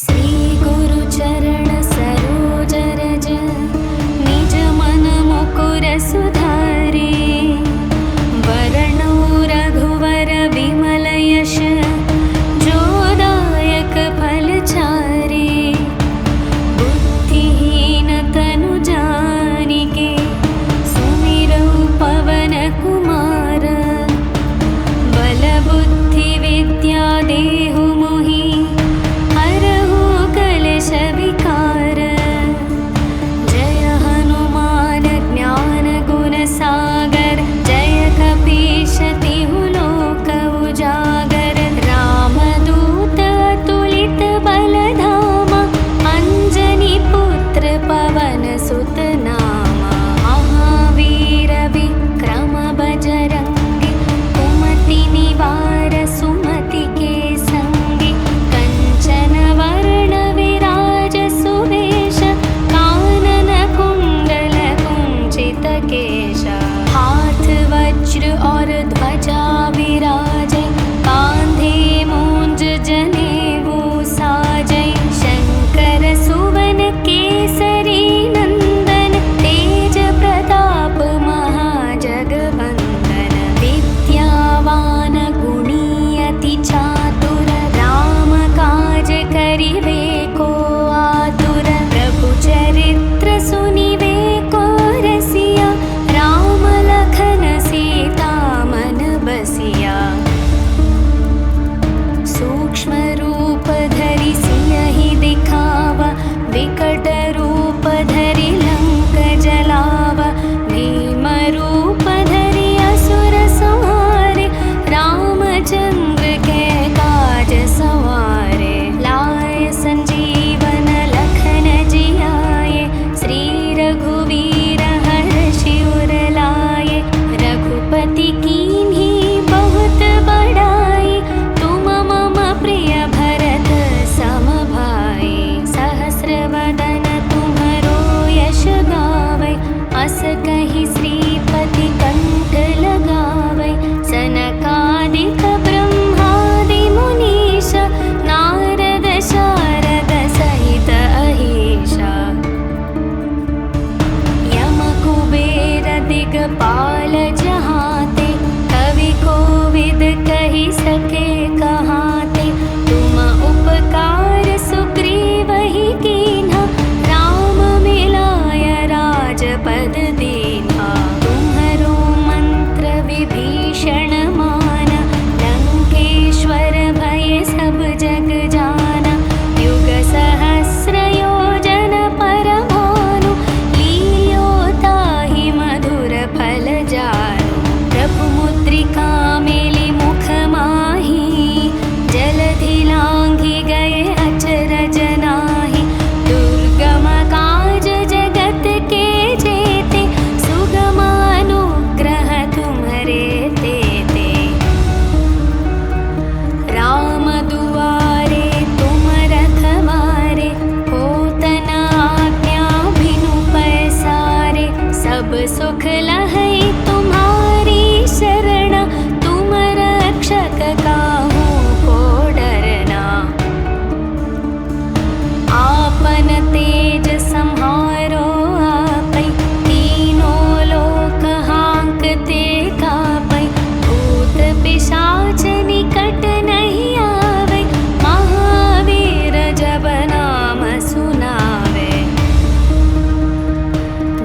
श्री गुरु चरण सरोज रज निज मन मुकुर सुधारे वरणो रघुवर विमल यश जोदायक फल चारे बुद्धिहीन तनु जानिके सुमिरौ पवन कुमार बल बुद्धि विद्या देहु मोहि विकार जय हनुमान ज्ञान गुण सागर जय कपीश तिहु लोक उजागर रामदूत अतुलित बल धामा अंजनी पुत्र पवन सुत नामा महावीर विक्रम बजरंगी कुमति निवार सुमति के संगी कंचन वर्ण हाथ वज्र और ध्वजा विराजे कांधे मूंज जनेऊ साजे शंकर सुवन केसरी नंदन तेज प्रताप महाजगवंदन विद्यावान गुणी अति चातुर राम काज करिवे को आतुर प्रभु चरित्र सुनिवे को रसिया राम लखन सीता मन बसिया सूक्ष्म रूप धरि सियहि दिखावा विकट रूप धरि लंक जलावा भीम रूप धरि असुर संहारे रामचंद्र के काज सवारे लाए संजीवन लखन जियाए श्री रघुवीर हर्षि उर लाए रघुपति कीन्ही बहुत बड़ाई तुम मम प्रिय भरत सम भाई सहस्र वदन तुम्हरो यश गावै अस कहि श्रीपति कंठ लगावै सनकादिक ब्रह्मादि मुनीश नारद शारद सहित अहीशा यम कुबेर दिगपाल जहाते कवि कोविद कहि सके कहाते तुम उपकार सुग्रीवहि कीन्हा राम मिलाय राजपद दीन्हा तुम्हरो मंत्र विभीषण माना लंकेश्वर भय सब जग जाना युग सहस्र योजन परमानु लील्यो ताहि मधुर फल जानु प्रभु मुद्रिका मेलि मुख माहि जलधि लांघि गए अचरज नाहि दुर्गम काज जगत के जेते सुगम अनुग्रह तुम्हरे तेते राम दुआरे तुम रखवारे होत न आज्ञा बिनु पैसारे सब सुख लहै तुम्हारी शरण तुम रक्षक काहू को डरना आपन तेज सम्हारो आपै तीनों लोक हांकते कापै भूत पिशाच निकट नहीं आवे महावीर जब नाम सुनावे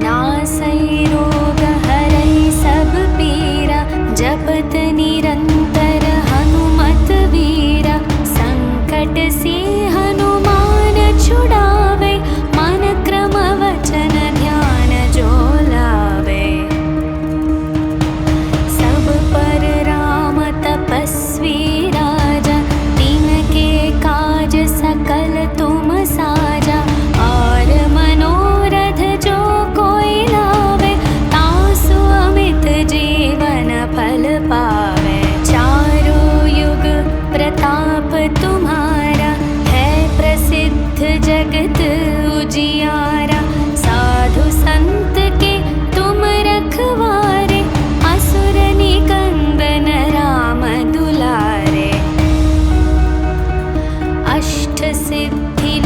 नासै रोग हरै सब पीरा जपत निरंतर हनुमत वीरा संकट से हनुमान छुड़ावे मन क्रम वचन ध्यान जो लावे सब पर राम तपस्वी राजा तिनके काज सकल तुम साजा और मनोरथ जो कोई लावे तासु अमित जीवन फल पावे चारों युग प्रताप तुम्हारा है प्रसिद्ध जगत उजियारा साधु संत के तुम रखवारे असुर निकंदन राम दुलारे अष्ट सिद्धि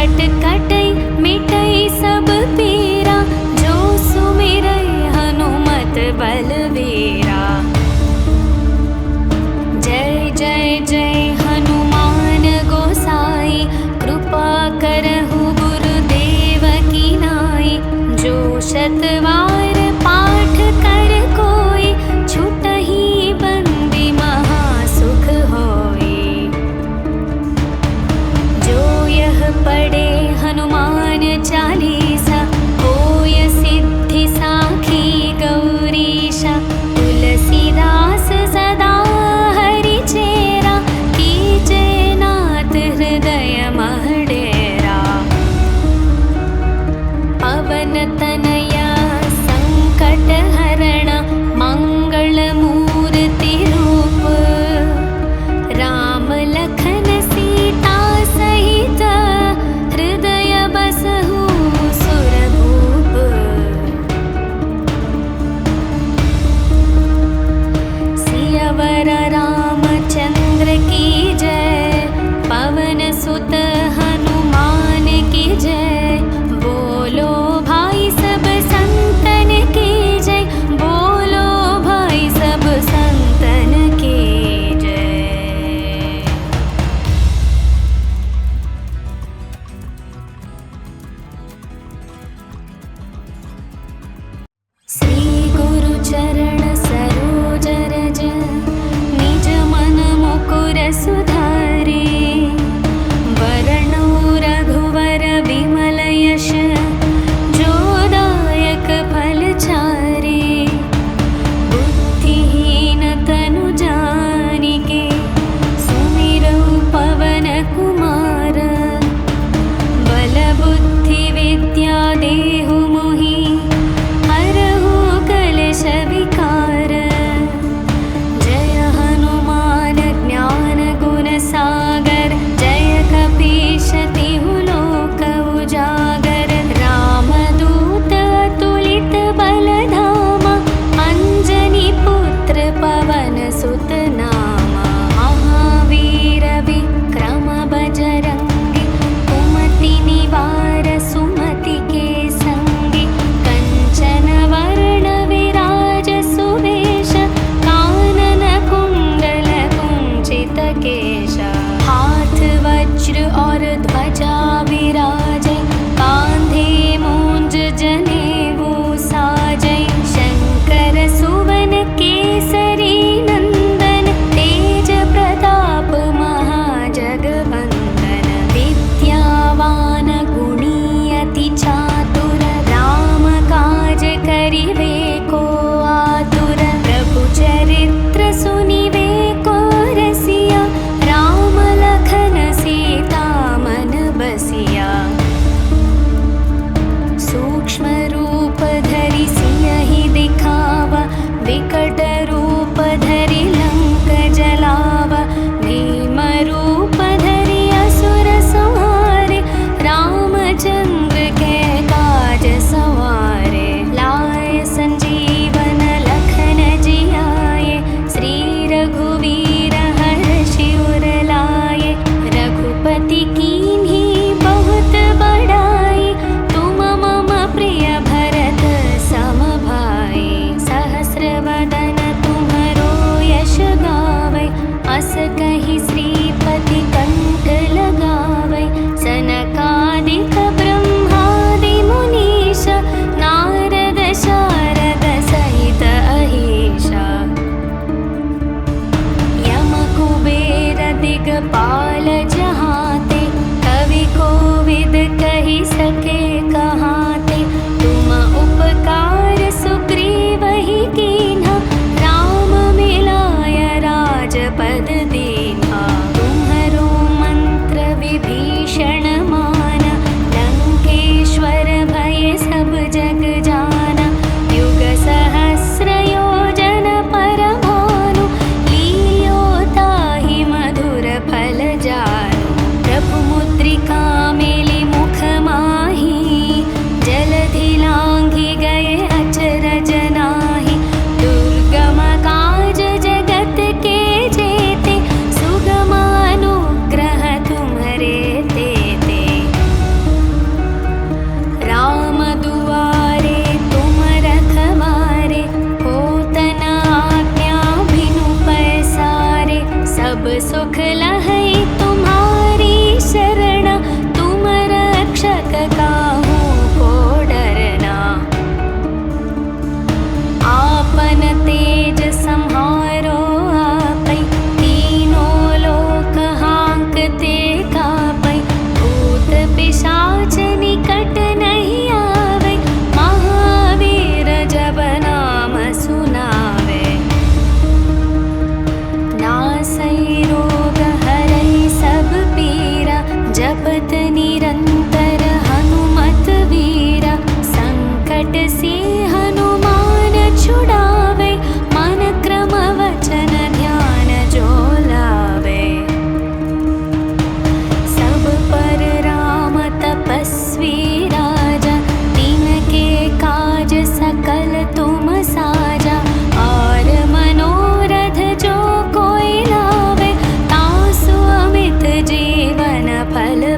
संकट कटै मिटै सब पीरा, जो सुमिरै हनुमत बलवीरा। जय जय जय हनुमान गोसाई, कृपा करहु गुरुदेव की नाई। जो शतवार पाठ कर कोई, छुटहि बंदी महासुख होई। जो यह पढ़े हनुमान चालीसा, होय सिद्धि साखी गौरीशा। तुलसीदास सदा हरि चेरा, कीजे नाथ हृदय मह डेरा। पवन तनया संकट हरण, मंगल मूर्ति रूप। राम लखन सीता सहित, हृदय बसहु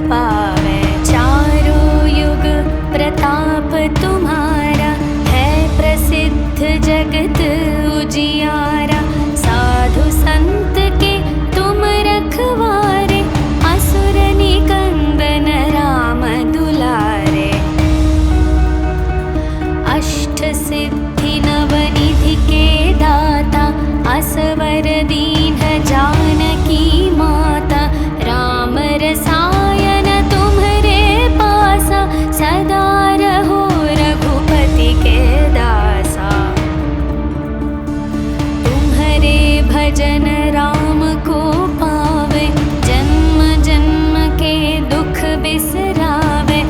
पावे। चारों युग प्रताप तुम्हारा, है प्रसिद्ध जगत उजियारा। साधु संत के तुम रखवारे, असुर निकंदन राम दुलारे। अष्ट सिद्धि नवनिधि के दाता, असवर दीन जानकी माता। राम रसायन तुम्हरे पासा, सदा रहो रघुपति के दासा। तुम्हरे भजन राम को पावे, जन्म जन्म के दुख बिसरावे।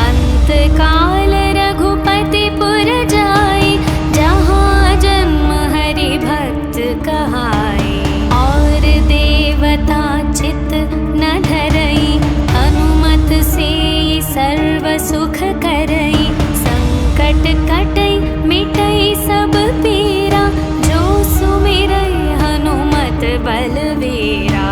अंत काल रघुपति पुर जाई, जहाँ जन्म हरि भक्त कहाई। और देवता चित न धरई, हनुमत से सर्व सुख करई। संकट कटई मिटई सब पीरा, जो सुमिरई हनुमत बलवीरा।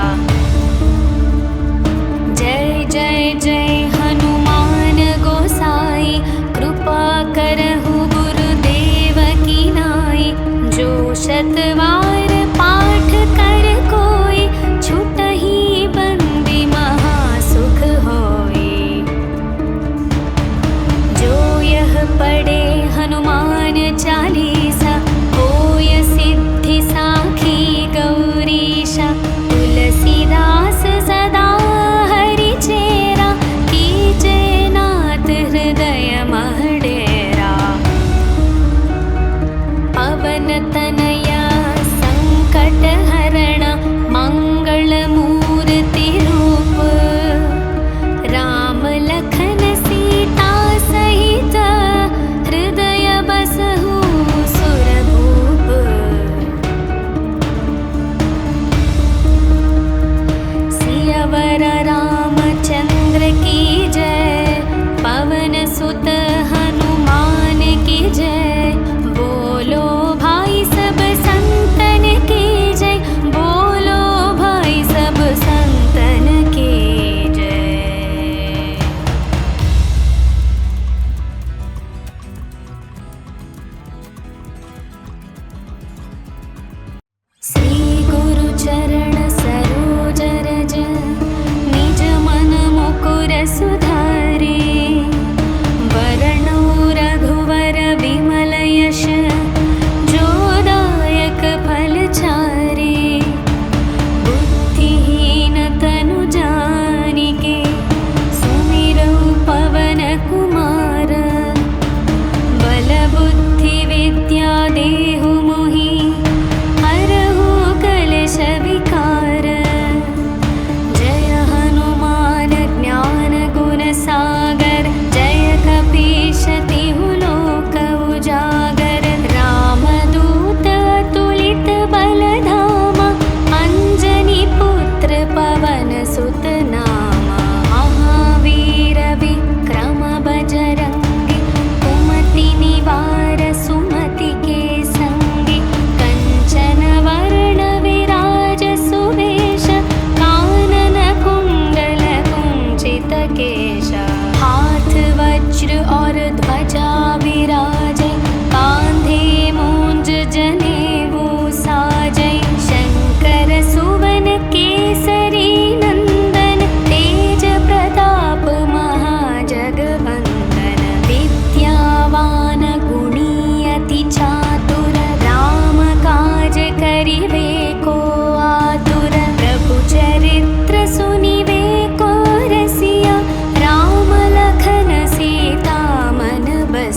जय जय जय हनुमान गोसाई, कृपा करहु गुरुदेव की नाई। जो शतवार पाठ कर कोई, छुटहि बंदी महासुख होई। जो यह पढ़े हनुमान चालीसा, होय सिद्धि साखी गौरीशा। तुलसीदास सदा हरि चेरा, कीजे नाथ हृदय मह डेरा। पवन तनया संकट हरण, मंगल मूर्ति रूप। राम लखन सीता सहित, हृदय बसहु सुरभूप। सियावर रामचंद्र की जय, पवन सुत हनुमान की जय। बोलो भाई सब संतन की जय, बोलो भाई सब संतन की जय। श्री गुरु चरण सरोज रज, निज मन मुकुर सुधारे। वरणो रघुवर विमल यश, जो दायक फल चारे। बुद्धिहीन तनु जानिके, सुमिरौ पवन कुमार। बल बुद्धि विद्या देहु मोहि, हरहु कलेश विकार। जय हनुमान ज्ञान गुण सागर, जय कपीश तिहु लोक उजागर। रामदूत अतुलित बल धामा, अंजनी पुत्र पवन सुत नामा। महावीर विक्रम बजरंगी, कुमति निवार सुमति के संगी। कंचन वर्ण विराज सुवेश, कानन कुंडल कुंचित केश। हाथ वज्र और ध्वजा विराजे, कांधे मूंज जनेऊ साजै। शंकर सुवन केसरी नंदन, तेज प्रताप महाजगवंदन। विद्यावान गुणी अति चातुर, राम काज करिवे को आतुर। प्रभु चरित्र सुनिवे को रसिया, राम लखन सीता मन बसिया।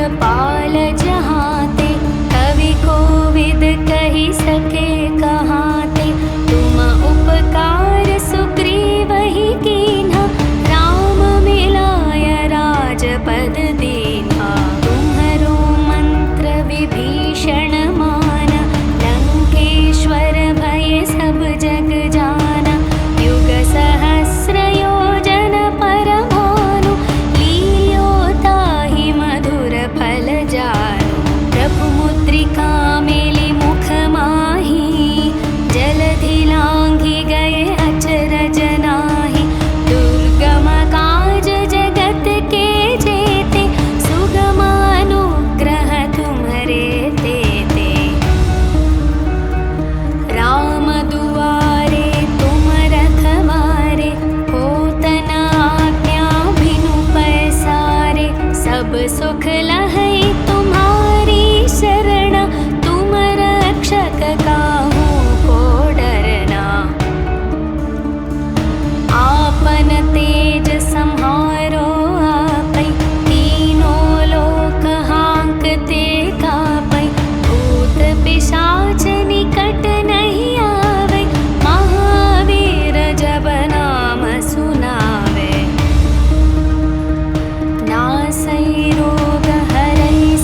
दिग्पाल जहाते, कवि कोविद कही सके कहाते। तुम उपकार सुग्रीव ही कीन्हा, राम मिलाय राजपद दीन्हा। तुम्हरो मंत्र विभीषण माना, लंकेश्वर भय सब जग जाना। युग सहस्र योजन पर भानु, लील्यो ताहि मधुर फल जानु। प्रभु मुद्रिका मेलि मुख माहि, जलधि लांघि गए अचरज नाहि। दुर्गम काज जगत के जेते, सुगम अनुग्रह तुम्हरे तेते। राम दुआरे तुम रखवारे, होत न आज्ञा बिनु पैसारे। सब सुख लहै तुम्हारी शरण, तुम रक्षक काहू को डरना। आपन तेज सम्हारो आपै, तीनों लोक हांकते कापै। भूत पिशाच निकट नहीं आवे, महावीर जब नाम सुनावे। नासै रोग हरै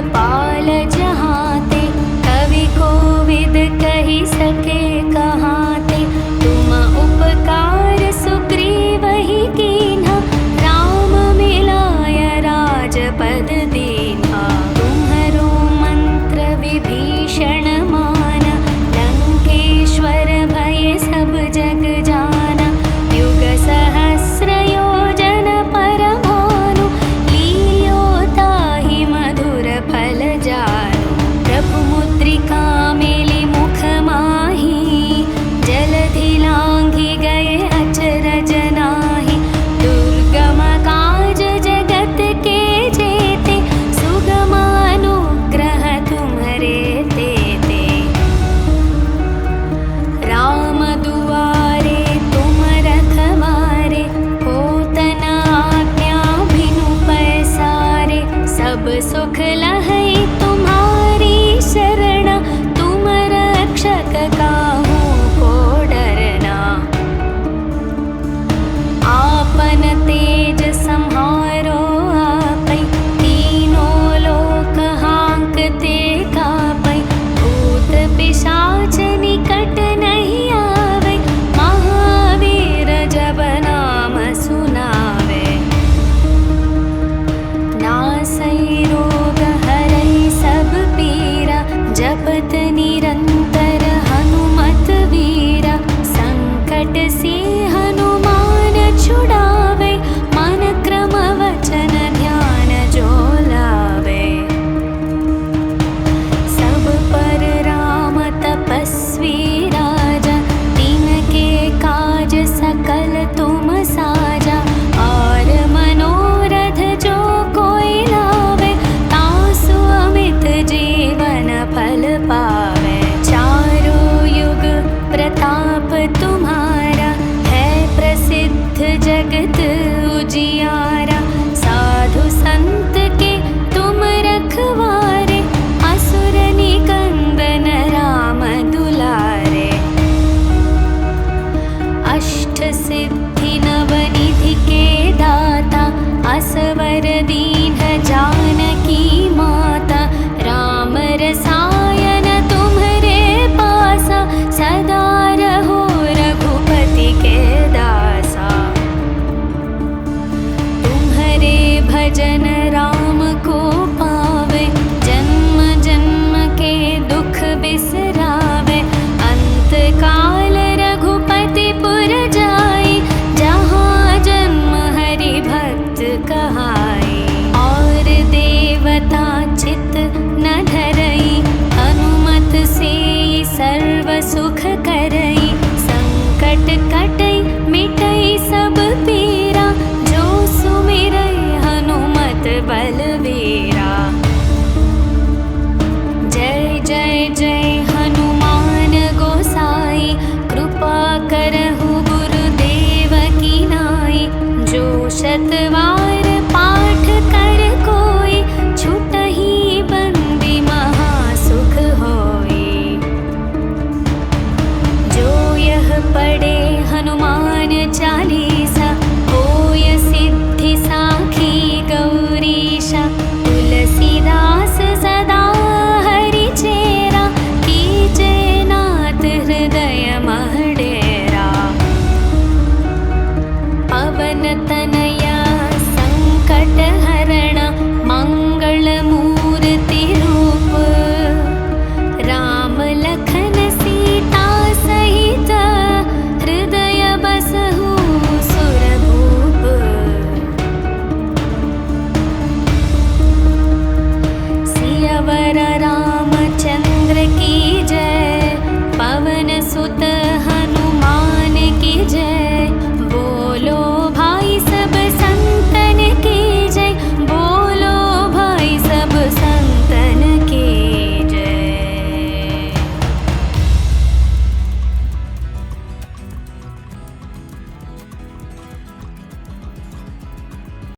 पाल